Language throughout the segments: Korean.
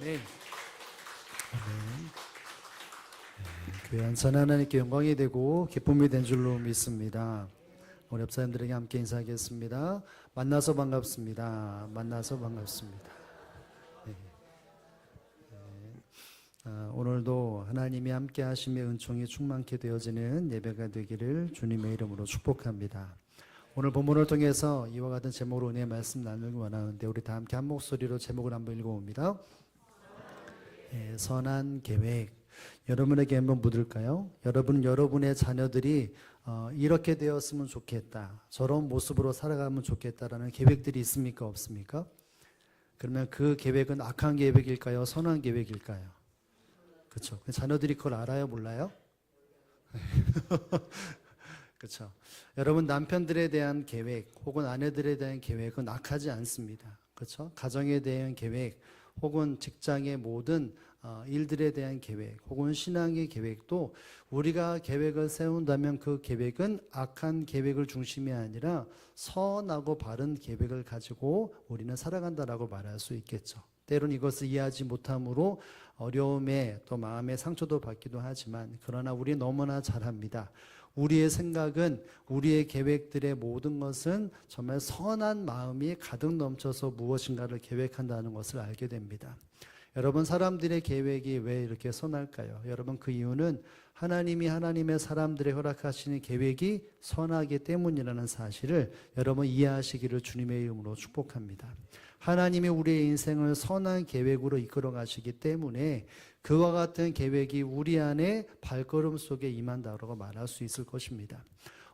네. 교회 안산 하나님께 영광이 되고 기쁨이 된 줄로 믿습니다. 우리 옆사람들에게 함께 인사하겠습니다. 만나서 반갑습니다. 만나서 반갑습니다. 네. 오늘도 하나님이 함께 하심의 은총이 충만케 되어지는 예배가 되기를 주님의 이름으로 축복합니다. 오늘 본문을 통해서 이와 같은 제목으로 은혜의 말씀 나누기 원하는데 우리 다 함께 한 목소리로 제목을 한번 읽어봅니다. 선한 계획. 여러분에게 한번 묻을까요? 여러분의 자녀들이 이렇게 되었으면 좋겠다, 저런 모습으로 살아가면 좋겠다라는 계획들이 있습니까? 없습니까? 그러면 그 계획은 악한 계획일까요? 선한 계획일까요? 그렇죠. 자녀들이 그걸 알아요? 몰라요? 그렇죠. 여러분, 남편들에 대한 계획 혹은 아내들에 대한 계획은 악하지 않습니다. 그렇죠. 가정에 대한 계획 혹은 직장의 모든 일들에 대한 계획 혹은 신앙의 계획도 우리가 계획을 세운다면 그 계획은 악한 계획을 중심이 아니라 선하고 바른 계획을 가지고 우리는 살아간다라고 말할 수 있겠죠. 때로는 이것을 이해하지 못함으로 어려움에 또 마음의 상처도 받기도 하지만, 그러나 우리 너무나 잘합니다. 우리의 생각은, 우리의 계획들의 모든 것은 정말 선한 마음이 가득 넘쳐서 무엇인가를 계획한다는 것을 알게 됩니다. 여러분, 사람들의 계획이 왜 이렇게 선할까요? 여러분, 그 이유는 하나님이 하나님의 사람들의 허락하시는 계획이 선하기 때문이라는 사실을 여러분 이해하시기를 주님의 이름으로 축복합니다. 하나님이 우리의 인생을 선한 계획으로 이끌어 가시기 때문에 그와 같은 계획이 우리 안에 발걸음 속에 임한다고 말할 수 있을 것입니다.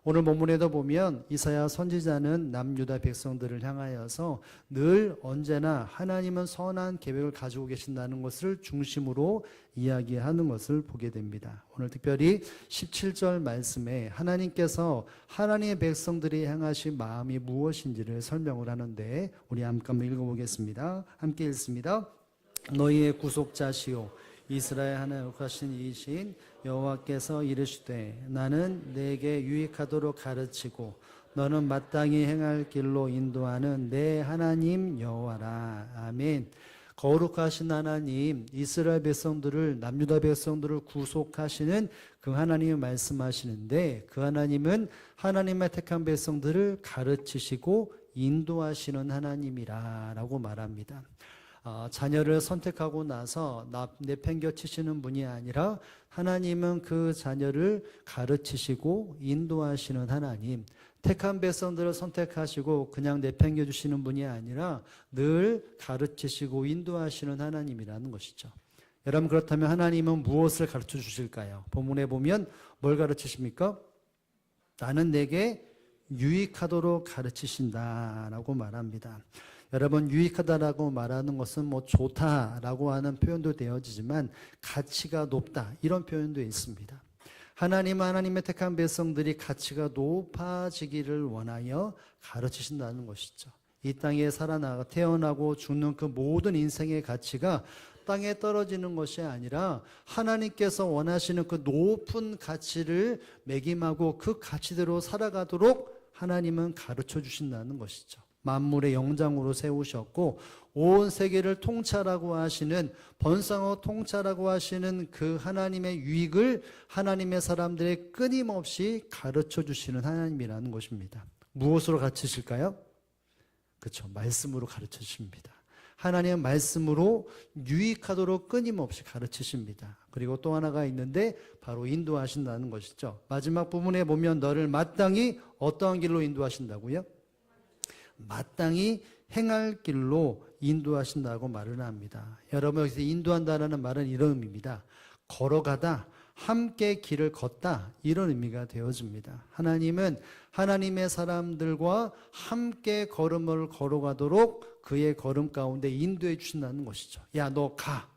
오늘 본문에도 보면 이사야 선지자는 남유다 백성들을 향하여서 늘 언제나 하나님은 선한 계획을 가지고 계신다는 것을 중심으로 이야기하는 것을 보게 됩니다. 오늘 특별히 17절 말씀에 하나님께서 하나님의 백성들이 향하신 마음이 무엇인지를 설명을 하는데, 우리 함께 한번 읽어보겠습니다. 함께 읽습니다. 너희의 구속자시오 이스라엘 하나님 하신 이신 여호와께서 이르시되 나는 내게 유익하도록 가르치고 너는 마땅히 행할 길로 인도하는 내 하나님 여호와라. 아멘. 거룩하신 하나님, 이스라엘 백성들을, 남유다 백성들을 구속하시는 그 하나님이 말씀하시는데, 그 하나님은 하나님의 택한 백성들을 가르치시고 인도하시는 하나님이라 라고 말합니다. 자녀를 선택하고 나서 내팽겨치시는 분이 아니라 하나님은 그 자녀를 가르치시고 인도하시는 하나님, 택한 백성들을 선택하시고 그냥 내팽겨주시는 분이 아니라 늘 가르치시고 인도하시는 하나님이라는 것이죠. 여러분, 그렇다면 하나님은 무엇을 가르쳐 주실까요? 본문에 보면 뭘 가르치십니까? 나는 내게 유익하도록 가르치신다라고 말합니다. 여러분, 유익하다라고 말하는 것은 좋다라고 하는 표현도 되어지지만 가치가 높다, 이런 표현도 있습니다. 하나님은 하나님의 택한 백성들이 가치가 높아지기를 원하여 가르치신다는 것이죠. 이 땅에 태어나고 죽는 그 모든 인생의 가치가 땅에 떨어지는 것이 아니라 하나님께서 원하시는 그 높은 가치를 매김하고 그 가치대로 살아가도록 하나님은 가르쳐 주신다는 것이죠. 만물의 영장으로 세우셨고 온 세계를 통찰하고 하시는, 번성하고 통찰하고 하시는 그 하나님의 유익을 하나님의 사람들의 끊임없이 가르쳐 주시는 하나님이라는 것입니다. 무엇으로 가르치실까요? 그렇죠. 말씀으로 가르쳐 주십니다. 하나님은 말씀으로 유익하도록 끊임없이 가르치십니다. 그리고 또 하나가 있는데 바로 인도하신다는 것이죠. 마지막 부분에 보면 너를 마땅히 어떠한 길로 인도하신다고요? 마땅히 행할 길로 인도하신다고 말을 합니다. 여러분, 여기서 인도한다는 말은 이런 의미입니다. 걸어가다, 함께 길을 걷다, 이런 의미가 되어집니다. 하나님은 하나님의 사람들과 함께 걸음을 걸어가도록 그의 걸음 가운데 인도해 주신다는 것이죠. 야, 너 가,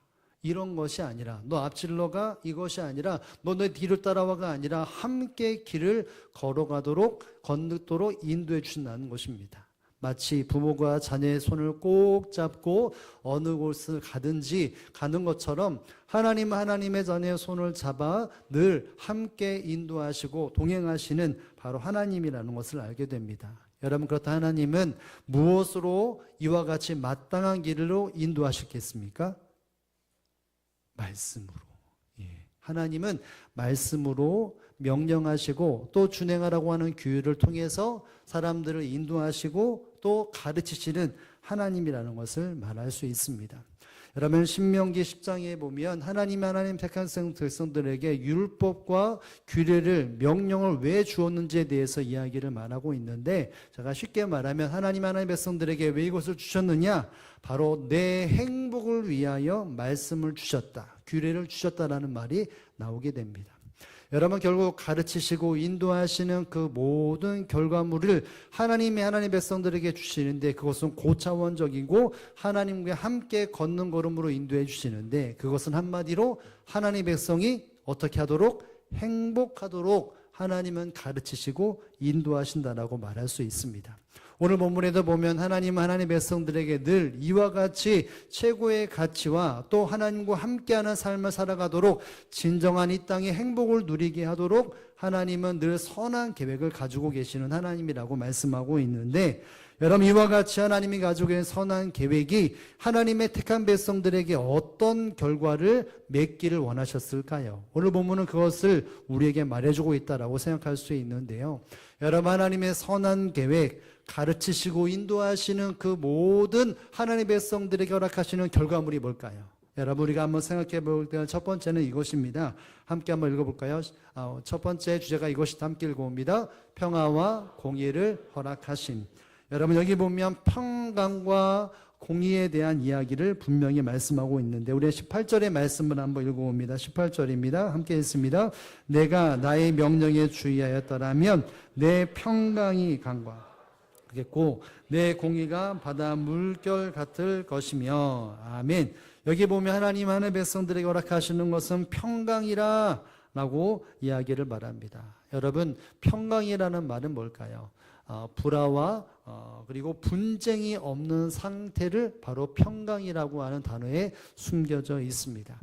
이런 것이 아니라, 너 앞질러 가, 이것이 아니라, 너 내 뒤를 따라와가 아니라 함께 길을 걸어가도록, 걷도록 인도해 주신다는 것입니다. 마치 부모가 자녀의 손을 꼭 잡고 어느 곳을 가든지 가는 것처럼 하나님은 하나님의 자녀의 손을 잡아 늘 함께 인도하시고 동행하시는 바로 하나님이라는 것을 알게 됩니다. 여러분, 그렇다 하나님은 무엇으로 이와 같이 마땅한 길로 인도하시겠습니까? 말씀으로. 하나님은 말씀으로 명령하시고 또 준행하라고 하는 규율을 통해서 사람들을 인도하시고 또 가르치시는 하나님이라는 것을 말할 수 있습니다. 여러분 신명기 10장에 보면 하나님 택한 백성들에게 율법과 규례를 명령을 왜 주었는지에 대해서 이야기를 말하고 있는데, 제가 쉽게 말하면 하나님 백성들에게 왜 이것을 주셨느냐, 바로 내 행복을 위하여 말씀을 주셨다, 규례를 주셨다라는 말이 나오게 됩니다. 여러분 결국 가르치시고 인도하시는 그 모든 결과물을 하나님의 백성들에게 주시는데, 그것은 고차원적이고 하나님과 함께 걷는 걸음으로 인도해 주시는데, 그것은 한마디로 하나님의 백성이 어떻게 하도록, 행복하도록 하나님은 가르치시고 인도하신다라고 말할 수 있습니다. 오늘 본문에도 보면 하나님은 하나님의 백성들에게 늘 이와 같이 최고의 가치와 또 하나님과 함께하는 삶을 살아가도록, 진정한 이 땅의 행복을 누리게 하도록 하나님은 늘 선한 계획을 가지고 계시는 하나님이라고 말씀하고 있는데, 여러분 이와 같이 하나님이 가지고 계신 선한 계획이 하나님의 택한 백성들에게 어떤 결과를 맺기를 원하셨을까요? 오늘 본문은 그것을 우리에게 말해주고 있다라고 생각할 수 있는데요. 여러분 하나님의 선한 계획, 가르치시고 인도하시는 그 모든 하나님의 백성들에게 허락하시는 결과물이 뭘까요? 여러분 우리가 한번 생각해 볼 때 첫 번째는 이것입니다. 함께 한번 읽어볼까요? 첫 번째 주제가 이것이 함께 읽어봅니다. 평화와 공의를 허락하심. 여러분 여기 보면 평강과 공의에 대한 이야기를 분명히 말씀하고 있는데, 우리 18절의 말씀을 한번 읽어봅니다. 18절입니다. 함께 읽습니다. 내가 나의 명령에 주의하였더라면 내 평강이 강과 겠고 내 공의가 바다 물결 같을 것이며. 아멘. 여기 보면 하나님 백성들에게 허락하시는 것은 평강이라 라고 이야기를 말합니다. 여러분 평강이라는 말은 뭘까요? 불화와 그리고 분쟁이 없는 상태를 바로 평강이라고 하는 단어에 숨겨져 있습니다.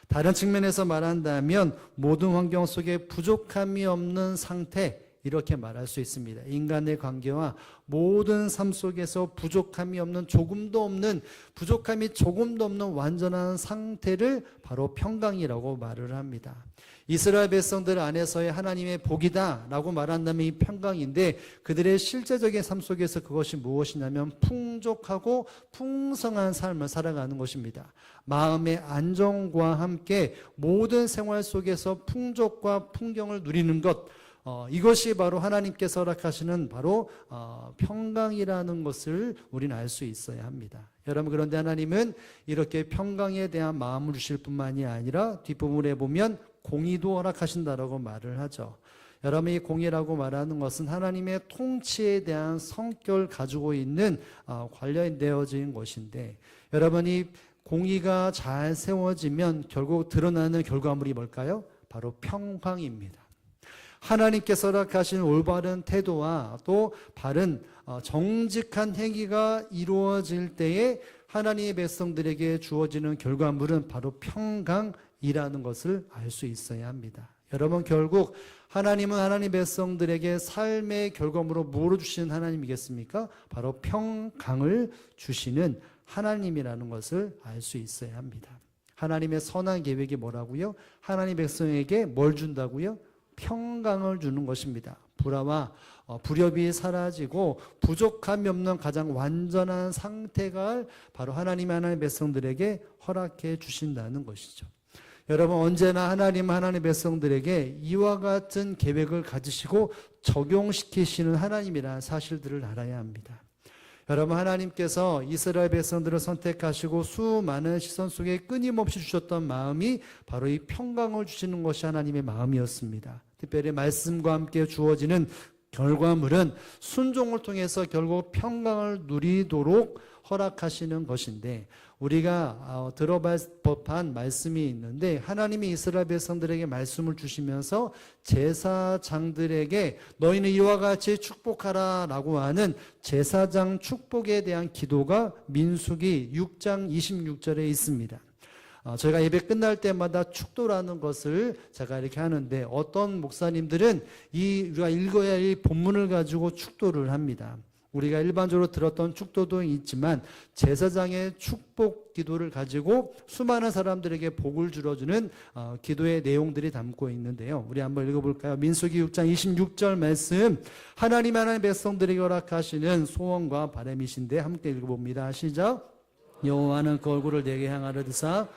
다른 측면에서 말한다면 모든 환경 속에 부족함이 없는 상태, 이렇게 말할 수 있습니다. 인간의 관계와 모든 삶 속에서 부족함이 조금도 없는 완전한 상태를 바로 평강이라고 말을 합니다. 이스라엘 백성들 안에서의 하나님의 복이다 라고 말한다면 이 평강인데, 그들의 실제적인 삶 속에서 그것이 무엇이냐면 풍족하고 풍성한 삶을 살아가는 것입니다. 마음의 안정과 함께 모든 생활 속에서 풍족과 풍경을 누리는 것, 이것이 바로 하나님께서 허락하시는 바로 평강이라는 것을 우리는 알 수 있어야 합니다. 여러분 그런데 하나님은 이렇게 평강에 대한 마음을 주실 뿐만이 아니라 뒷부분에 보면 공의도 허락하신다라고 말을 하죠. 여러분 이 공의라고 말하는 것은 하나님의 통치에 대한 성격을 가지고 있는 관련되어진 것인데, 여러분이 공의가 잘 세워지면 결국 드러나는 결과물이 뭘까요? 바로 평강입니다. 하나님께서 허락하신 올바른 태도와 또 바른 정직한 행위가 이루어질 때에 하나님의 백성들에게 주어지는 결과물은 바로 평강이라는 것을 알 수 있어야 합니다. 여러분 결국 하나님은 하나님 백성들에게 삶의 결과물로 뭐로 주시는 하나님이겠습니까? 바로 평강을 주시는 하나님이라는 것을 알 수 있어야 합니다. 하나님의 선한 계획이 뭐라고요? 하나님 백성에게 뭘 준다고요? 평강을 주는 것입니다. 불화와 불협이 사라지고 부족함이 없는 가장 완전한 상태가 바로 하나님 백성들에게 허락해 주신다는 것이죠. 여러분 언제나 하나님 백성들에게 이와 같은 계획을 가지시고 적용시키시는 하나님이라는 사실들을 알아야 합니다. 여러분 하나님께서 이스라엘 백성들을 선택하시고 수많은 시선 속에 끊임없이 주셨던 마음이 바로 이 평강을 주시는 것이 하나님의 마음이었습니다. 특별히 말씀과 함께 주어지는 결과물은 순종을 통해서 결국 평강을 누리도록 허락하시는 것인데, 우리가 들어볼 법한 말씀이 있는데, 하나님이 이스라엘 백성들에게 말씀을 주시면서 제사장들에게 너희는 이와 같이 축복하라 라고 하는 제사장 축복에 대한 기도가 민수기 6장 26절에 있습니다. 저희가 예배 끝날 때마다 축도라는 것을 제가 이렇게 하는데, 어떤 목사님들은 우리가 읽어야 할 이 본문을 가지고 축도를 합니다. 우리가 일반적으로 들었던 축도도 있지만 제사장의 축복 기도를 가지고 수많은 사람들에게 복을 줄여주는 기도의 내용들이 담고 있는데요. 우리 한번 읽어볼까요? 민수기 6장 26절 말씀, 하나님 하나님 백성들에게 허락하시는 소원과 바람이신데 함께 읽어봅니다. 시작. 여호와는 그 얼굴을 내게 향하여 드사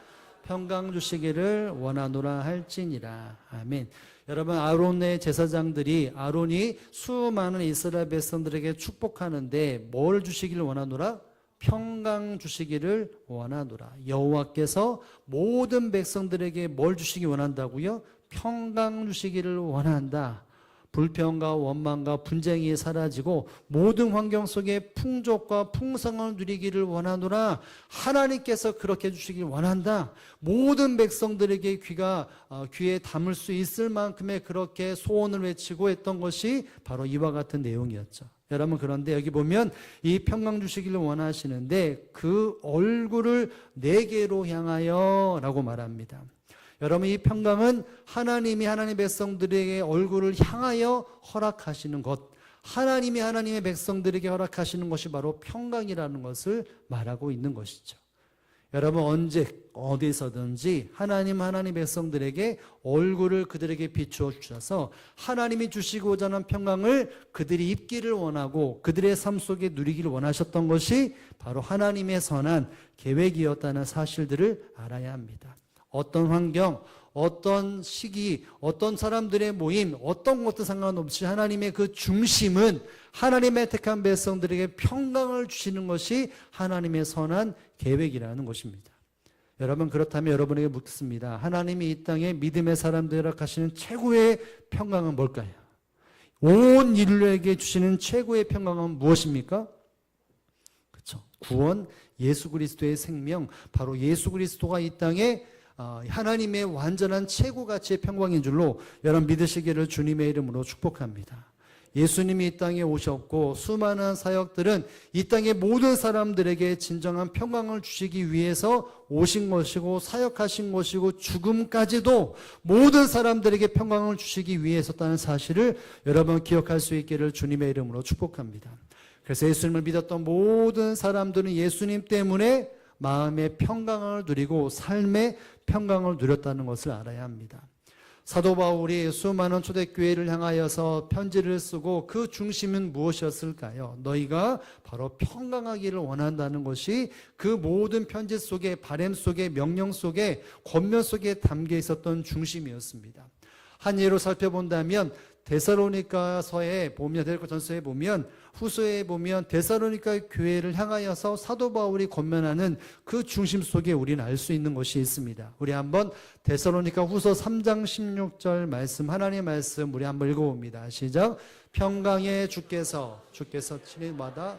평강 주시기를 원하노라 할지니라. 아멘. 여러분, 아론의 제사장들이, 아론이 수많은 이스라엘 백성들에게 축복하는데 뭘 주시기를 원하노라? 평강 주시기를 원하노라. 여호와께서 모든 백성들에게 뭘 주시기 원한다고요? 평강 주시기를 원한다. 불평과 원망과 분쟁이 사라지고 모든 환경 속에 풍족과 풍성을 누리기를 원하노라. 하나님께서 그렇게 해주시길 원한다. 모든 백성들에게 귀에 담을 수 있을 만큼의 그렇게 소원을 외치고 했던 것이 바로 이와 같은 내용이었죠. 여러분, 그런데 여기 보면 이 평강 주시기를 원하시는데 그 얼굴을 내게로 향하여 라고 말합니다. 여러분, 이 평강은 하나님이 하나님의 백성들에게 얼굴을 향하여 허락하시는 것, 하나님이 하나님의 백성들에게 허락하시는 것이 바로 평강이라는 것을 말하고 있는 것이죠. 여러분, 언제 어디서든지 하나님 백성들에게 얼굴을 그들에게 비추어 주셔서 하나님이 주시고자 하는 평강을 그들이 입기를 원하고 그들의 삶 속에 누리기를 원하셨던 것이 바로 하나님의 선한 계획이었다는 사실들을 알아야 합니다. 어떤 환경, 어떤 시기, 어떤 사람들의 모임, 어떤 것도 상관없이 하나님의 그 중심은 하나님의 택한 백성들에게 평강을 주시는 것이 하나님의 선한 계획이라는 것입니다. 여러분, 그렇다면 여러분에게 묻습니다. 하나님이 이 땅에 믿음의 사람들에게 허락하시는 최고의 평강은 뭘까요? 온 인류에게 주시는 최고의 평강은 무엇입니까? 그렇죠. 구원, 예수 그리스도의 생명, 바로 예수 그리스도가 이 땅에 하나님의 완전한 최고 가치의 평강인 줄로 여러분 믿으시기를 주님의 이름으로 축복합니다. 예수님이 이 땅에 오셨고 수많은 사역들은 이 땅의 모든 사람들에게 진정한 평강을 주시기 위해서 오신 것이고 사역하신 것이고 죽음까지도 모든 사람들에게 평강을 주시기 위해서였다는 사실을 여러분 기억할 수 있기를 주님의 이름으로 축복합니다. 그래서 예수님을 믿었던 모든 사람들은 예수님 때문에 마음의 평강을 누리고 삶의 평강을 누렸다는 것을 알아야 합니다. 사도 바울이 수많은 초대교회를 향하여서 편지를 쓰고 그 중심은 무엇이었을까요? 너희가 바로 평강하기를 원한다는 것이 그 모든 편지 속에, 바람 속에, 명령 속에, 권면 속에 담겨 있었던 중심이었습니다. 한 예로 살펴본다면 데살로니가서에 보면, 데살로니가전서에 보면, 후서에 보면 데살로니가 교회를 향하여서 사도 바울이 권면하는 그 중심 속에 우리는 알 수 있는 것이 있습니다. 우리 한번 데살로니가 후서 3장 16절 말씀, 하나님의 말씀 우리 한번 읽어봅니다. 시작. 평강의 주께서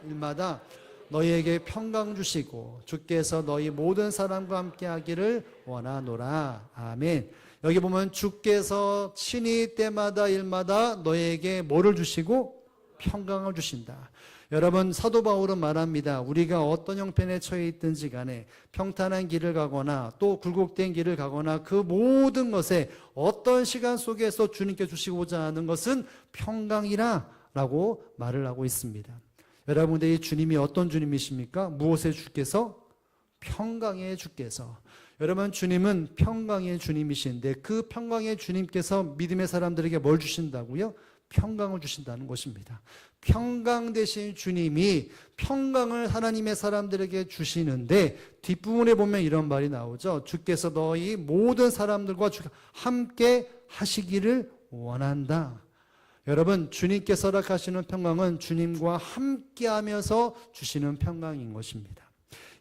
일마다 너희에게 평강 주시고 주께서 너희 모든 사람과 함께 하기를 원하노라. 아멘. 여기 보면 주께서 친히 때마다 일마다 너희에게 뭐를 주시고? 평강을 주신다. 여러분, 사도 바울은 말합니다. 우리가 어떤 형편에 처해 있든지 간에 평탄한 길을 가거나 또 굴곡된 길을 가거나 그 모든 것에 어떤 시간 속에서 주님께 주시고자 하는 것은 평강이라 라고 말을 하고 있습니다. 여러분, 이 주님이 어떤 주님이십니까? 무엇의 주께서? 평강의 주께서. 여러분, 주님은 평강의 주님이신데 그 평강의 주님께서 믿음의 사람들에게 뭘 주신다고요? 평강을 주신다는 것입니다. 평강 대신 주님이 평강을 하나님의 사람들에게 주시는데 뒷부분에 보면 이런 말이 나오죠. 주께서 너희 모든 사람들과 함께 하시기를 원한다. 여러분, 주님께서 허락하시는 평강은 주님과 함께 하면서 주시는 평강인 것입니다.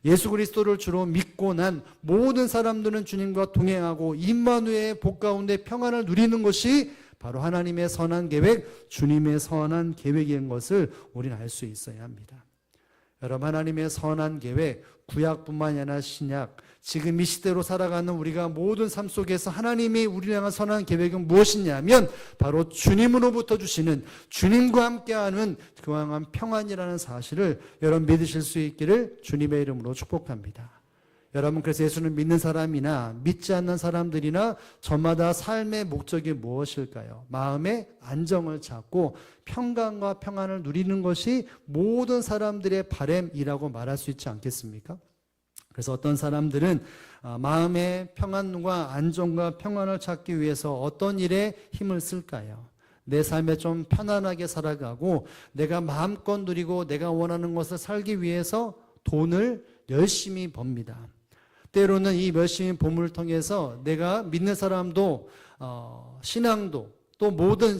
예수 그리스도를 주로 믿고 난 모든 사람들은 주님과 동행하고 임마누엘의 복 가운데 평안을 누리는 것이 바로 하나님의 선한 계획, 주님의 선한 계획인 것을 우리는 알 수 있어야 합니다. 여러분, 하나님의 선한 계획, 구약뿐만이 아니라 신약, 지금 이 시대로 살아가는 우리가 모든 삶 속에서 하나님이 우리를 향한 선한 계획은 무엇이냐면 바로 주님으로부터 주시는, 주님과 함께하는 그왕한 평안이라는 사실을 여러분 믿으실 수 있기를 주님의 이름으로 축복합니다. 여러분, 그래서 예수를 믿는 사람이나 믿지 않는 사람들이나 저마다 삶의 목적이 무엇일까요? 마음의 안정을 찾고 평강과 평안을 누리는 것이 모든 사람들의 바람이라고 말할 수 있지 않겠습니까? 그래서 어떤 사람들은 마음의 평안과 안정과 평안을 찾기 위해서 어떤 일에 힘을 쓸까요? 내 삶에 좀 편안하게 살아가고 내가 마음껏 누리고 내가 원하는 것을 살기 위해서 돈을 열심히 법니다. 때로는 이 열심히 봄을 통해서 내가 믿는 사람도 신앙도 또 모든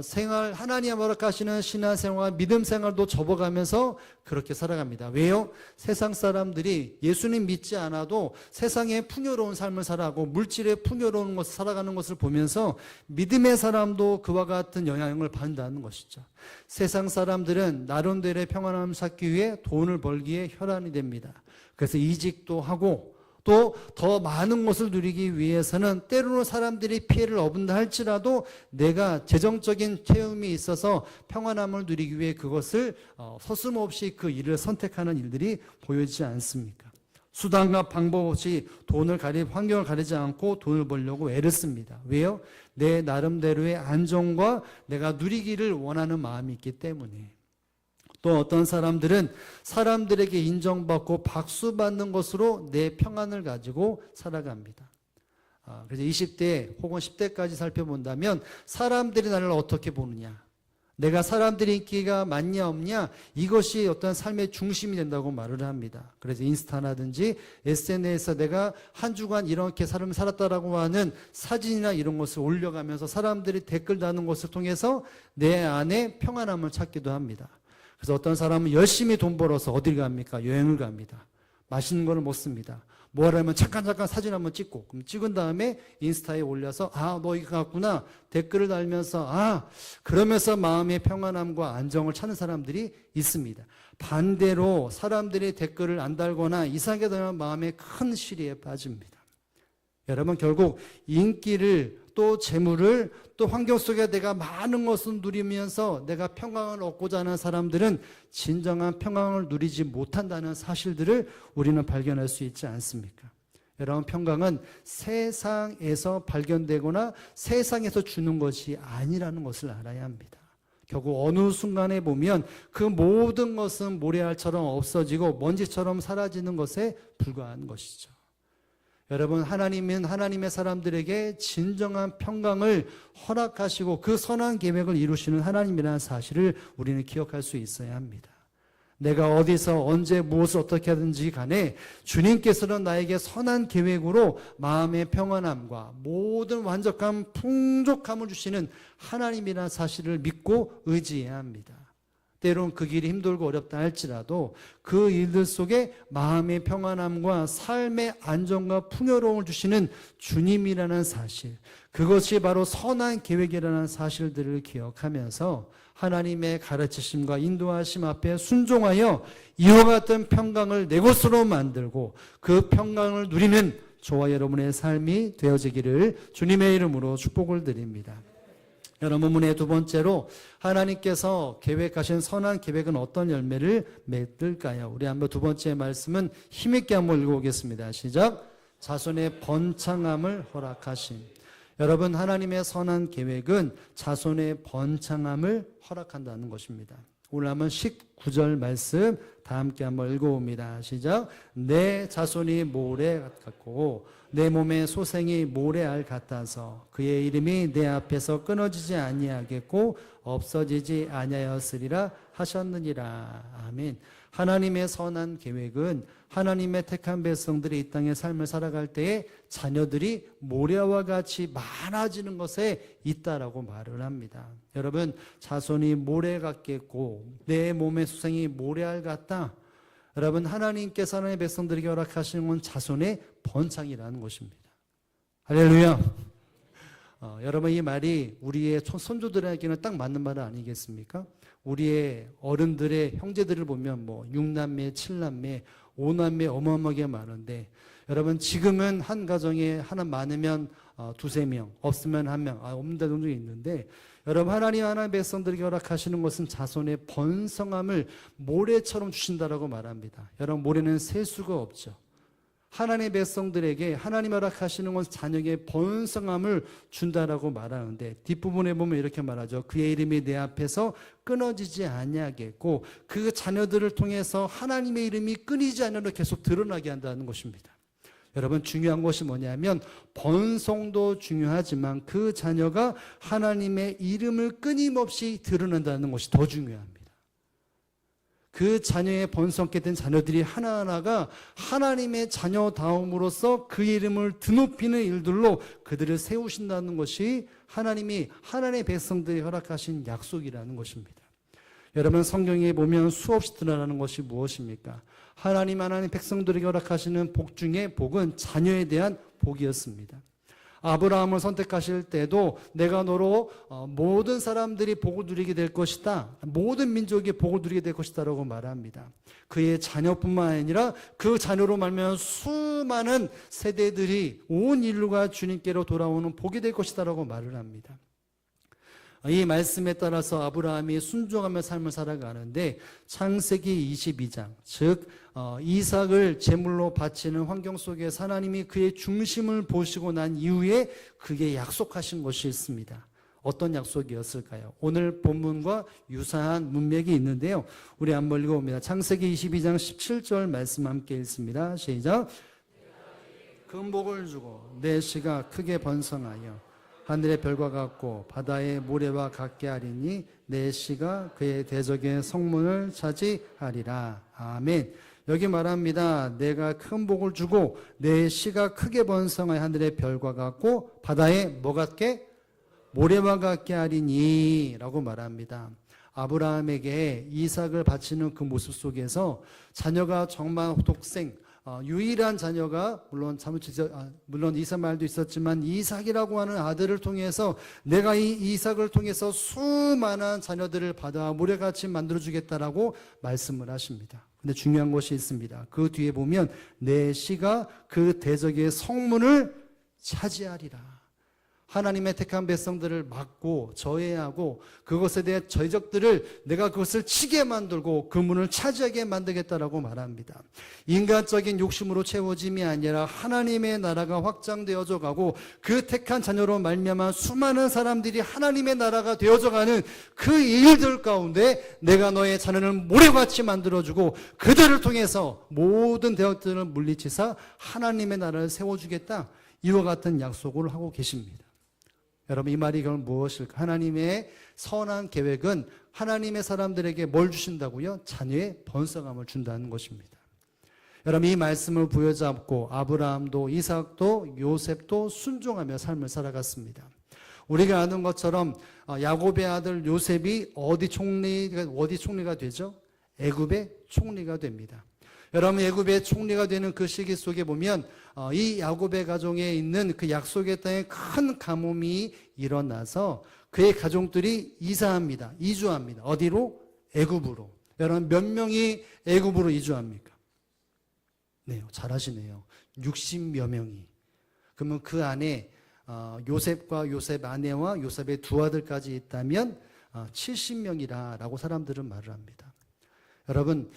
생활, 하나님 허락하시는 신앙생활, 믿음 생활도 접어가면서 그렇게 살아갑니다. 왜요? 세상 사람들이 예수님 믿지 않아도 세상에 풍요로운 삶을 살아가고 물질에 풍요로운 것을 살아가는 것을 보면서 믿음의 사람도 그와 같은 영향을 받는다는 것이죠. 세상 사람들은 나름대로의 평안함을 찾기 위해 돈을 벌기에 혈안이 됩니다. 그래서 이직도 하고 또 더 많은 것을 누리기 위해서는 때로는 사람들이 피해를 얻는다 할지라도 내가 재정적인 체험이 있어서 평안함을 누리기 위해 그것을 서슴없이 그 일을 선택하는 일들이 보여지지 않습니까? 수단과 방법 없이 환경을 가리지 않고 돈을 벌려고 애를 씁니다. 왜요? 내 나름대로의 안정과 내가 누리기를 원하는 마음이 있기 때문에. 또 어떤 사람들은 사람들에게 인정받고 박수받는 것으로 내 평안을 가지고 살아갑니다. 그래서 20대 혹은 10대까지 살펴본다면 사람들이 나를 어떻게 보느냐, 내가 사람들의 인기가 많냐 없냐, 이것이 어떤 삶의 중심이 된다고 말을 합니다. 그래서 인스타라든지 SNS에서 내가 한 주간 이렇게 삶을 살았다라고 하는 사진이나 이런 것을 올려가면서 사람들이 댓글 다는 것을 통해서 내 안에 평안함을 찾기도 합니다. 그래서 어떤 사람은 열심히 돈 벌어서 어딜 갑니까? 여행을 갑니다. 맛있는 거를 먹습니다. 뭐 하려면 잠깐 사진 한번 찍고, 그럼 찍은 다음에 인스타에 올려서 너 이거 갔구나 댓글을 달면서 그러면서 마음의 평안함과 안정을 찾는 사람들이 있습니다. 반대로 사람들이 댓글을 안 달거나 이상하게 되면 마음에 큰 시리에 빠집니다. 여러분, 결국 인기를 또 재물을 또 환경 속에 내가 많은 것을 누리면서 내가 평강을 얻고자 하는 사람들은 진정한 평강을 누리지 못한다는 사실들을 우리는 발견할 수 있지 않습니까? 여러분, 평강은 세상에서 발견되거나 세상에서 주는 것이 아니라는 것을 알아야 합니다. 결국 어느 순간에 보면 그 모든 것은 모래알처럼 없어지고 먼지처럼 사라지는 것에 불과한 것이죠. 여러분, 하나님은 하나님의 사람들에게 진정한 평강을 허락하시고 그 선한 계획을 이루시는 하나님이라는 사실을 우리는 기억할 수 있어야 합니다. 내가 어디서 언제 무엇을 어떻게 하든지 간에 주님께서는 나에게 선한 계획으로 마음의 평안함과 모든 완벽한 풍족함을 주시는 하나님이라는 사실을 믿고 의지해야 합니다. 때론 그 길이 힘들고 어렵다 할지라도 그 일들 속에 마음의 평안함과 삶의 안정과 풍요로움을 주시는 주님이라는 사실, 그것이 바로 선한 계획이라는 사실들을 기억하면서 하나님의 가르치심과 인도하심 앞에 순종하여 이와 같은 평강을 내 것으로 만들고 그 평강을 누리는 저와 여러분의 삶이 되어지기를 주님의 이름으로 축복을 드립니다. 여러분, 문의 두 번째로 하나님께서 계획하신 선한 계획은 어떤 열매를 맺을까요? 우리 한번 두 번째 말씀은 힘있게 한번 읽어보겠습니다. 시작. 자손의 번창함을 허락하심. 여러분, 하나님의 선한 계획은 자손의 번창함을 허락한다는 것입니다. 오늘 한번 19절 말씀 다 함께 한번 읽어봅니다. 시작. 내 자손이 모래 같고 내 몸의 소생이 모래알 같아서 그의 이름이 내 앞에서 끊어지지 아니하겠고 없어지지 아니하였으리라 하셨느니라. 아멘. 하나님의 선한 계획은 하나님의 택한 백성들이 이 땅의 삶을 살아갈 때에 자녀들이 모래와 같이 많아지는 것에 있다라고 말을 합니다. 여러분, 자손이 모래 같겠고 내 몸의 수생이 모래알 같다. 여러분, 하나님께서 하나님의 백성들에게 허락하시는 건 자손의 번창이라는 것입니다. 할렐루야. 여러분, 이 말이 우리의 손주들에게는 딱 맞는 말 아니겠습니까? 우리의 어른들의 형제들을 보면 6남매, 7남매, 5남매 어마어마하게 많은데, 여러분, 지금은 한 가정에 하나 많으면 두세 명, 없으면 한 명, 없는 데도 있는데, 여러분, 하나님의 백성들에게 허락하시는 것은 자손의 번성함을 모래처럼 주신다라고 말합니다. 여러분, 모래는 셀 수가 없죠. 하나님의 백성들에게 하나님 허락하시는 건 자녀에게 번성함을 준다라고 말하는데 뒷부분에 보면 이렇게 말하죠. 그의 이름이 내 앞에서 끊어지지 아니하겠고 그 자녀들을 통해서 하나님의 이름이 끊이지 않으로 계속 드러나게 한다는 것입니다. 여러분 중요한 것이 뭐냐면 번성도 중요하지만 그 자녀가 하나님의 이름을 끊임없이 드러낸다는 것이 더 중요합니다. 그 자녀의 번성케 된 자녀들이 하나하나가 하나님의 자녀다움으로써 그 이름을 드높이는 일들로 그들을 세우신다는 것이 하나님이 하나님의 백성들이 허락하신 약속이라는 것입니다. 여러분 성경에 보면 수없이 드러나는 것이 무엇입니까? 하나님 백성들에게 허락하시는 복 중에 복은 자녀에 대한 복이었습니다. 아브라함을 선택하실 때도 내가 너로 모든 사람들이 복을 누리게 될 것이다. 모든 민족이 복을 누리게 될 것이다 라고 말합니다. 그의 자녀뿐만 아니라 그 자녀로 말미암아 수많은 세대들이 온 인류가 주님께로 돌아오는 복이 될 것이다 라고 말을 합니다. 이 말씀에 따라서 아브라함이 순종하며 삶을 살아가는데 창세기 22장 즉 이삭을 제물로 바치는 환경 속에서 하나님이 그의 중심을 보시고 난 이후에 그게 약속하신 것이 있습니다. 어떤 약속이었을까요? 오늘 본문과 유사한 문맥이 있는데요. 우리 한번 읽어봅니다. 창세기 22장 17절 말씀 함께 읽습니다. 시작. 큰 복을 주고 내 씨가 크게 번성하여 하늘의 별과 같고 바다의 모래와 같게 하리니 내 씨가 그의 대적의 성문을 차지하리라. 아멘. 여기 말합니다. 내가 큰 복을 주고 내 씨가 크게 번성하여 하늘의 별과 같고 바다의 뭐 같게? 모래와 같게 하리니 라고 말합니다. 아브라함에게 이삭을 바치는 그 모습 속에서 자녀가 정말 독생 유일한 자녀가 물론 이스마엘도 있었지만 이삭이라고 하는 아들을 통해서 내가 이 이삭을 통해서 수많은 자녀들을 바다와 모래같이 만들어주겠다라고 말씀을 하십니다. 근데 중요한 것이 있습니다. 그 뒤에 보면 내 씨가 그 대적의 성문을 차지하리라. 하나님의 택한 백성들을 막고 저해하고 그것에 대해 저적들을 내가 그것을 치게 만들고 그 문을 차지하게 만들겠다라고 말합니다. 인간적인 욕심으로 채워짐이 아니라 하나님의 나라가 확장되어져 가고 그 택한 자녀로 말미암아 수많은 사람들이 하나님의 나라가 되어져 가는 그 일들 가운데 내가 너의 자녀를 모래같이 만들어주고 그들을 통해서 모든 대적들을 물리치사 하나님의 나라를 세워주겠다. 이와 같은 약속을 하고 계십니다. 여러분 이 말이 그럼 무엇일까? 하나님의 선한 계획은 하나님의 사람들에게 뭘 주신다고요? 자녀의 번성함을 준다는 것입니다. 여러분 이 말씀을 부여잡고 아브라함도 이삭도 요셉도 순종하며 삶을 살아갔습니다. 우리가 아는 것처럼 야곱의 아들 요셉이 어디 총리가 되죠? 애굽의 총리가 됩니다. 여러분 애굽의 총리가 되는 그 시기 속에 보면 이 야곱의 가정에 있는 그 약속의 땅에 큰 가뭄이 일어나서 그의 가족들이 이주합니다. 어디로? 애굽으로. 여러분 몇 명이 애굽으로 이주합니까? 네, 잘하시네요. 60여 명이. 그러면 그 안에 요셉과 요셉 아내와 요셉의 두 아들까지 있다면 70명이라고 사람들은 말을 합니다. 여러분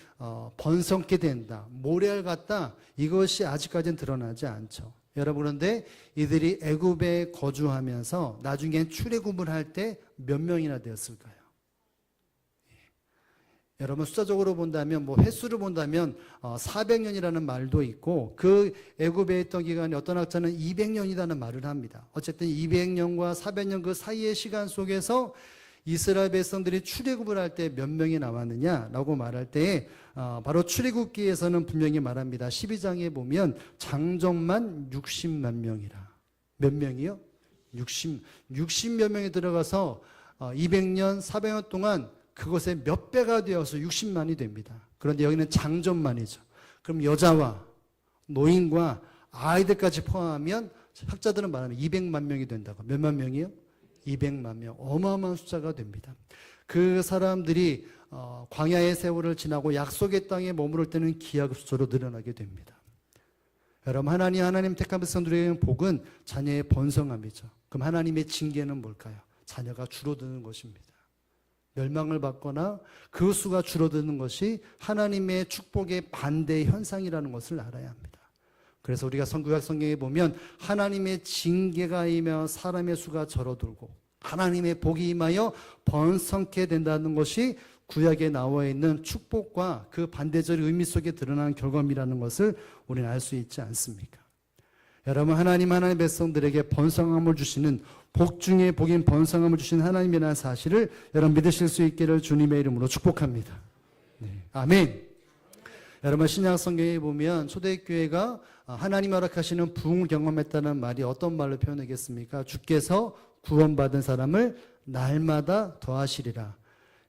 번성케 된다, 모래알 같다, 이것이 아직까지는 드러나지 않죠. 여러분 그런데 이들이 애굽에 거주하면서 나중에 출애굽을 할 때 몇 명이나 되었을까요? 여러분 숫자적으로 본다면 횟수를 본다면 400년이라는 말도 있고 그 애굽에 있던 기간이 어떤 학자는 200년이라는 말을 합니다. 어쨌든 200년과 400년 그 사이의 시간 속에서 이스라엘 백성들이 출애굽을 할 때 몇 명이 나왔느냐라고 말할 때 바로 출애굽기에서는 분명히 말합니다. 12장에 보면 장정만 60만 명이라. 몇 명이요? 60몇 명이 들어가서 200년, 400년 동안 그것의 몇 배가 되어서 60만이 됩니다. 그런데 여기는 장정만이죠. 그럼 여자와 노인과 아이들까지 포함하면 학자들은 말하면 200만 명이 된다고. 몇만 명이요? 200만 명. 어마어마한 숫자가 됩니다. 그 사람들이 광야의 세월을 지나고 약속의 땅에 머무를 때는 기하급수로 늘어나게 됩니다. 여러분 하나님 택한 백성들의 복은 자녀의 번성함이죠. 그럼 하나님의 징계는 뭘까요? 자녀가 줄어드는 것입니다. 멸망을 받거나 그 수가 줄어드는 것이 하나님의 축복의 반대 현상이라는 것을 알아야 합니다. 그래서 우리가 구약 성경에 보면 하나님의 징계가 임하여 사람의 수가 절어들고 하나님의 복이 임하여 번성케 된다는 것이 구약에 나와 있는 축복과 그 반대절 의미 속에 드러난 결과물이라는 것을 우리는 알 수 있지 않습니까? 여러분, 하나님의 백성들에게 번성함을 주시는 복 중에 복인 번성함을 주시는 하나님이라는 사실을 여러분 믿으실 수 있기를 주님의 이름으로 축복합니다. 네. 아멘. 여러분, 신약 성경에 보면 초대교회가 하나님 허락하시는 부흥을 경험했다는 말이 어떤 말로 표현하겠습니까? 주께서 구원받은 사람을 날마다 더하시리라.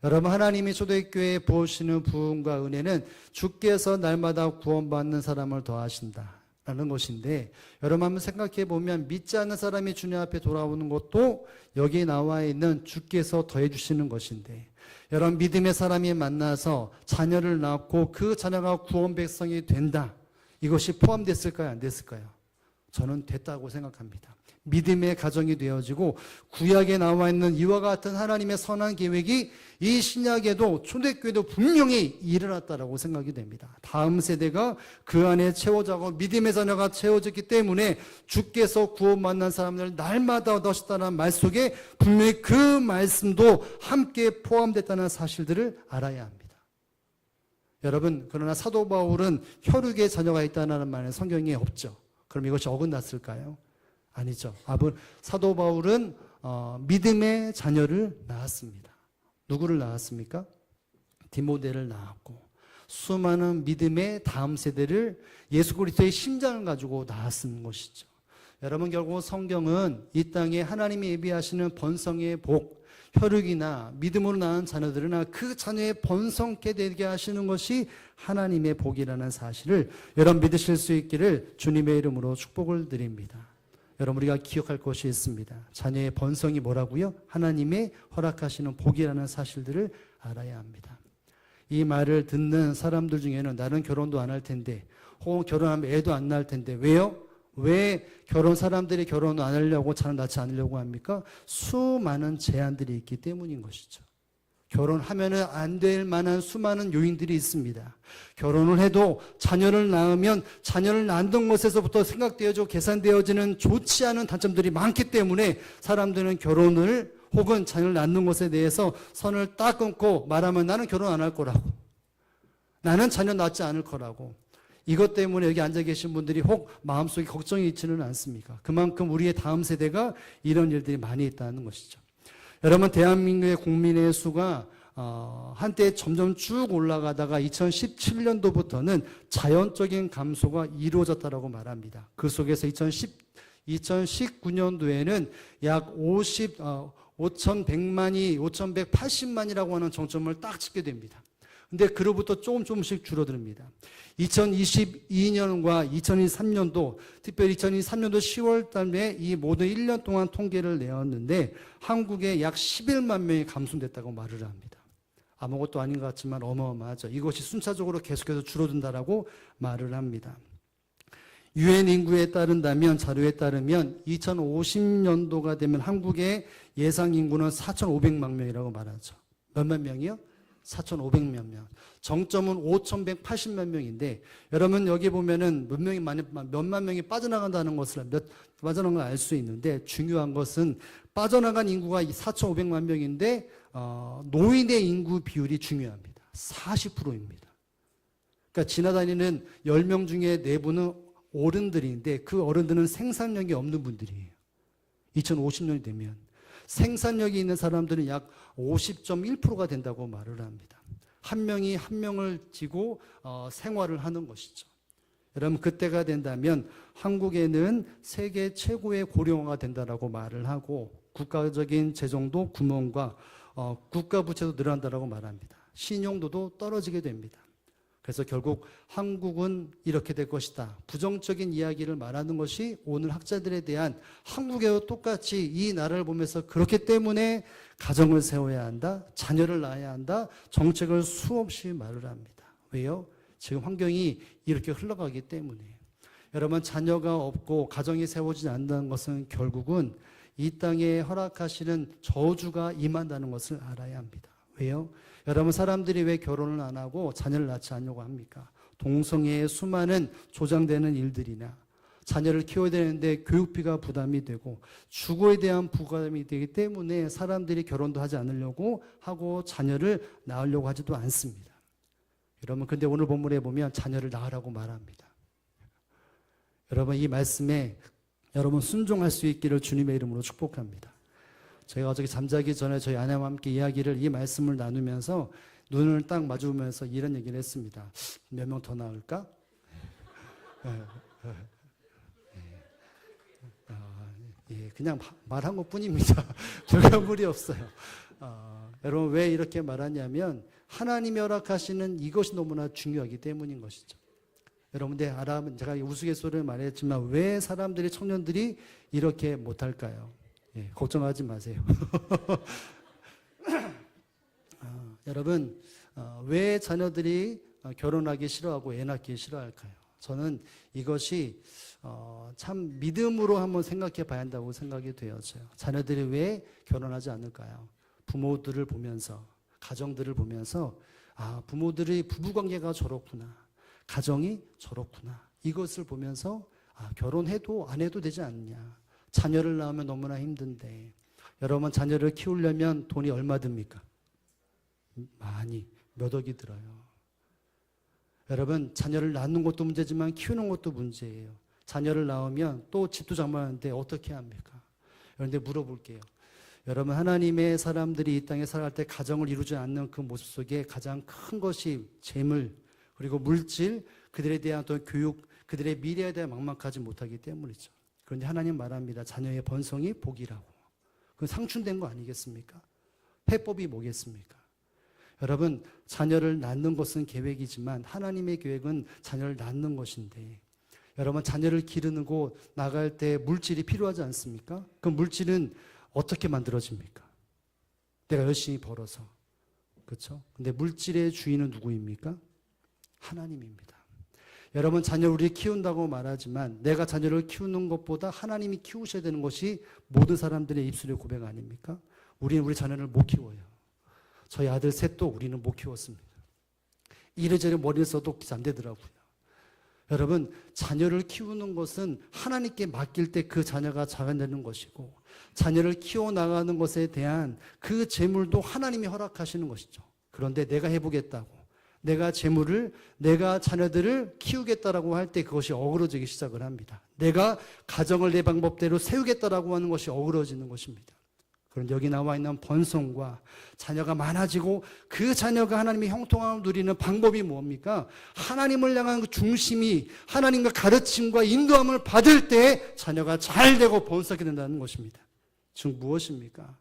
여러분, 하나님이 초대교회에 부으시는 부흥과 은혜는 주께서 날마다 구원받는 사람을 더하신다 라는 것인데, 여러분 한번 생각해 보면 믿지 않는 사람이 주님 앞에 돌아오는 것도 여기에 나와 있는 주께서 더해 주시는 것인데, 여러분 믿음의 사람이 만나서 자녀를 낳고 그 자녀가 구원 백성이 된다, 이것이 포함됐을까요? 안 됐을까요? 저는 됐다고 생각합니다. 믿음의 가정이 되어지고 구약에 나와 있는 이와 같은 하나님의 선한 계획이 이 신약에도 초대교회도 분명히 일어났다라고 생각이 됩니다. 다음 세대가 그 안에 채워져고 믿음의 자녀가 채워졌기 때문에 주께서 구원 만난 사람들 날마다 얻으셨다는 말 속에 분명히 그 말씀도 함께 포함됐다는 사실들을 알아야 합니다. 여러분, 그러나 사도 바울은 혈육의 자녀가 있다는 말은 성경에 없죠. 그럼 이것이 어긋났을까요? 아니죠. 사도 바울은 믿음의 자녀를 낳았습니다. 누구를 낳았습니까? 디모데를 낳았고 수많은 믿음의 다음 세대를 예수 그리스도의 심장을 가지고 낳았는 것이죠. 여러분, 결국 성경은 이 땅에 하나님이 예비하시는 번성의 복, 혈육이나 믿음으로 낳은 자녀들이나 그 자녀의 번성케 되게 하시는 것이 하나님의 복이라는 사실을 여러분 믿으실 수 있기를 주님의 이름으로 축복을 드립니다. 여러분, 우리가 기억할 것이 있습니다. 자녀의 번성이 뭐라고요? 하나님의 허락하시는 복이라는 사실들을 알아야 합니다. 이 말을 듣는 사람들 중에는 나는 결혼도 안 할 텐데, 혹은 결혼하면 애도 안 낳을 텐데, 왜요? 왜 사람들이 결혼을 안 하려고 자녀 낳지 않으려고 합니까? 수많은 제한들이 있기 때문인 것이죠. 결혼하면은 안 될 만한 수많은 요인들이 있습니다. 결혼을 해도 자녀를 낳으면 자녀를 낳는 것에서부터 생각되어지고 계산되어지는 좋지 않은 단점들이 많기 때문에 사람들은 결혼을 혹은 자녀를 낳는 것에 대해서 선을 딱 끊고 말하면 나는 결혼 안 할 거라고, 나는 자녀 낳지 않을 거라고. 이것 때문에 여기 앉아 계신 분들이 혹 마음속에 걱정이 있지는 않습니까? 그만큼 우리의 다음 세대가 이런 일들이 많이 있다는 것이죠. 여러분, 대한민국의 국민의 수가 한때 점점 쭉 올라가다가 2017년도부터는 자연적인 감소가 이루어졌다고 말합니다. 그 속에서 2019년도에는 약 5,180만이라고 하는 정점을 딱 찍게 됩니다. 근데 그로부터 조금씩 줄어듭니다. 2022년과 2023년도, 특별히 2023년도 10월 달에 이 모든 1년 동안 통계를 내었는데 한국에 약 11만 명이 감소됐다고 말을 합니다. 아무것도 아닌 것 같지만 어마어마하죠. 이것이 순차적으로 계속해서 줄어든다라고 말을 합니다. 유엔 인구에 따른다면, 자료에 따르면 2050년도가 되면 한국의 예상 인구는 4,500만 명이라고 말하죠. 몇만 명이요? 4,500만 명. 정점은 5,180만 명인데, 여러분 여기 보면은 몇만 명이 빠져나간다는 것을 빠져나간 걸 알 수 있는데, 중요한 것은 빠져나간 인구가 4,500만 명인데 노인의 인구 비율이 중요합니다. 40%입니다. 그러니까 지나다니는 10명 중에 4분은 어른들인데 그 어른들은 생산력이 없는 분들이에요. 2050년이 되면 생산력이 있는 사람들은 약 50.1%가 된다고 말을 합니다. 한 명이 한 명을 지고 생활을 하는 것이죠. 여러분, 그때가 된다면 한국에는 세계 최고의 고령화가 된다라고 말을 하고 국가적인 재정도 구멍과 국가 부채도 늘어난다라고 말합니다. 신용도도 떨어지게 됩니다. 그래서 결국 한국은 이렇게 될 것이다, 부정적인 이야기를 말하는 것이 오늘 학자들에 대한, 한국에도 똑같이 이 나라를 보면서 그렇기 때문에 가정을 세워야 한다, 자녀를 낳아야 한다, 정책을 수없이 말을 합니다. 왜요? 지금 환경이 이렇게 흘러가기 때문에. 여러분, 자녀가 없고 가정이 세워지지 않는다는 것은 결국은 이 땅에 허락하시는 저주가 임한다는 것을 알아야 합니다. 왜요? 여러분, 사람들이 왜 결혼을 안 하고 자녀를 낳지 않으려고 합니까? 동성애의 수많은 조장되는 일들이나 자녀를 키워야 되는데 교육비가 부담이 되고 주거에 대한 부담이 되기 때문에 사람들이 결혼도 하지 않으려고 하고 자녀를 낳으려고 하지도 않습니다. 여러분, 근데 오늘 본문에 보면 자녀를 낳으라고 말합니다. 여러분, 이 말씀에 여러분 순종할 수 있기를 주님의 이름으로 축복합니다. 저희가 어저께 잠자기 전에 저희 아내와 함께 이야기를, 이 말씀을 나누면서 눈을 딱 마주보면서 이런 얘기를 했습니다. 몇 명 더 낳을까? 그냥 말한 것 뿐입니다. 결과물이 없어요. 여러분, 왜 이렇게 말하냐면 하나님이 허락하시는 이것이 너무나 중요하기 때문인 것이죠. 여러분들 제가 우스갯소리를 말했지만 왜 사람들이, 청년들이 이렇게 못할까요? 걱정하지 마세요. 여러분, 왜 자녀들이 결혼하기 싫어하고 애 낳기 싫어할까요? 저는 이것이 참 믿음으로 한번 생각해 봐야 한다고 생각이 되어져요. 자녀들이 왜 결혼하지 않을까요? 부모들을 보면서, 가정들을 보면서, 부모들의 부부관계가 저렇구나, 가정이 저렇구나, 이것을 보면서 결혼해도 안 해도 되지 않냐, 자녀를 낳으면 너무나 힘든데. 여러분, 자녀를 키우려면 돈이 얼마 듭니까? 많이, 몇 억이 들어요. 여러분, 자녀를 낳는 것도 문제지만 키우는 것도 문제예요. 자녀를 낳으면 또 집도 장만하는데 어떻게 합니까? 그런데 물어볼게요. 여러분, 하나님의 사람들이 이 땅에 살아갈 때 가정을 이루지 않는 그 모습 속에 가장 큰 것이 재물, 그리고 물질, 그들에 대한 또 교육, 그들의 미래에 대해 막막하지 못하기 때문이죠. 그런데 하나님 말합니다. 자녀의 번성이 복이라고. 그건 상충된 거 아니겠습니까? 해법이 뭐겠습니까? 여러분, 자녀를 낳는 것은 계획이지만 하나님의 계획은 자녀를 낳는 것인데, 여러분, 자녀를 기르고 나갈 때 물질이 필요하지 않습니까? 그 물질은 어떻게 만들어집니까? 내가 열심히 벌어서. 그렇죠? 근데 물질의 주인은 누구입니까? 하나님입니다. 여러분, 자녀를 우리 키운다고 말하지만 내가 자녀를 키우는 것보다 하나님이 키우셔야 되는 것이 모든 사람들의 입술의 고백 아닙니까? 우리는 우리 자녀를 못 키워요. 저희 아들 셋도 우리는 못 키웠습니다. 이래저래 머리를 써도 안 되더라고요. 여러분, 자녀를 키우는 것은 하나님께 맡길 때 그 자녀가 자라나는 것이고, 자녀를 키워나가는 것에 대한 그 재물도 하나님이 허락하시는 것이죠. 그런데 내가 해보겠다고, 내가 재물을, 내가 자녀들을 키우겠다라고 할 때 그것이 어그러지기 시작을 합니다. 내가 가정을 내 방법대로 세우겠다라고 하는 것이 어그러지는 것입니다. 그런데 여기 나와 있는 번성과 자녀가 많아지고 그 자녀가 하나님의 형통함을 누리는 방법이 뭡니까? 하나님을 향한 그 중심이, 하나님과 가르침과 인도함을 받을 때 자녀가 잘 되고 번성하게 된다는 것입니다. 즉 무엇입니까?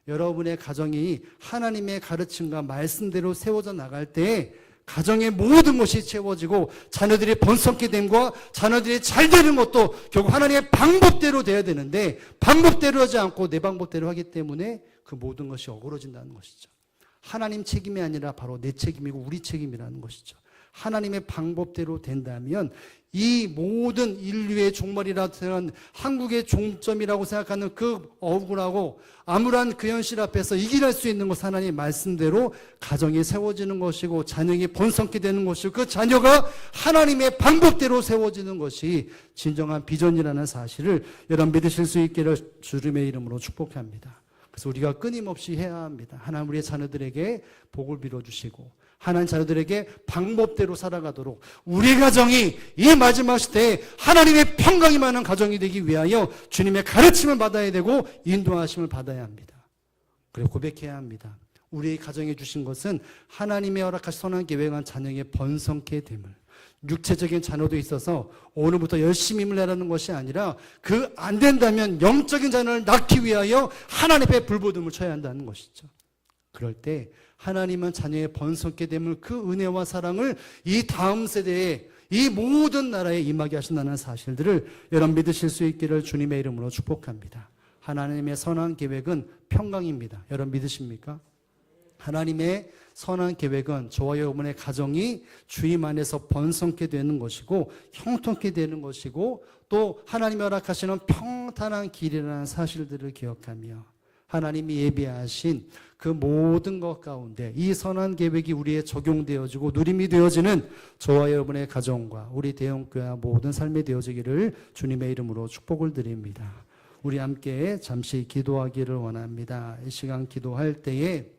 여러분의 가정이 하나님의 가르침과 말씀대로 세워져 나갈 때 가정의 모든 것이 채워지고 자녀들이 번성케 됨과 자녀들이 잘 되는 것도 결국 하나님의 방법대로 돼야 되는데, 방법대로 하지 않고 내 방법대로 하기 때문에 그 모든 것이 어그러진다는 것이죠. 하나님 책임이 아니라 바로 내 책임이고 우리 책임이라는 것이죠. 하나님의 방법대로 된다면 이 모든 인류의 종말이라 생각하는, 한국의 종점이라고 생각하는 그 억울하고 암울한 그 현실 앞에서 이겨낼 수 있는 것은 하나님의 말씀대로 가정이 세워지는 것이고 자녀가 번성케 되는 것이고, 그 자녀가 하나님의 방법대로 세워지는 것이 진정한 비전이라는 사실을 여러분 믿으실 수 있기를 주님의 이름으로 축복합니다. 그래서 우리가 끊임없이 해야 합니다. 하나님 우리의 자녀들에게 복을 빌어주시고 하나님 자녀들에게 방법대로 살아가도록 우리 가정이 이 마지막 시대에 하나님의 평강이 많은 가정이 되기 위하여 주님의 가르침을 받아야 되고 인도하심을 받아야 합니다. 그리고 고백해야 합니다. 우리의 가정에 주신 것은 하나님의 허락하신 선한 계획한 자녀의 번성케 됨을, 육체적인 자녀도 있어서 오늘부터 열심히 힘을 내라는 것이 아니라 그 안 된다면 영적인 자녀를 낳기 위하여 하나님 앞에 불보듬을 쳐야 한다는 것이죠. 그럴 때 하나님은 자녀의 번성케 됨을, 그 은혜와 사랑을 이 다음 세대에, 이 모든 나라에 임하게 하신다는 사실들을 여러분 믿으실 수 있기를 주님의 이름으로 축복합니다. 하나님의 선한 계획은 평강입니다. 여러분 믿으십니까? 하나님의 선한 계획은 저와 여러분의 가정이 주님 안에서 번성케 되는 것이고 형통케 되는 것이고, 또 하나님이 허락하시는 평탄한 길이라는 사실들을 기억하며 하나님이 예비하신 그 모든 것 가운데 이 선한 계획이 우리에 적용되어지고 누림이 되어지는 저와 여러분의 가정과 우리 대형교회 모든 삶이 되어지기를 주님의 이름으로 축복을 드립니다. 우리 함께 잠시 기도하기를 원합니다. 이 시간 기도할 때에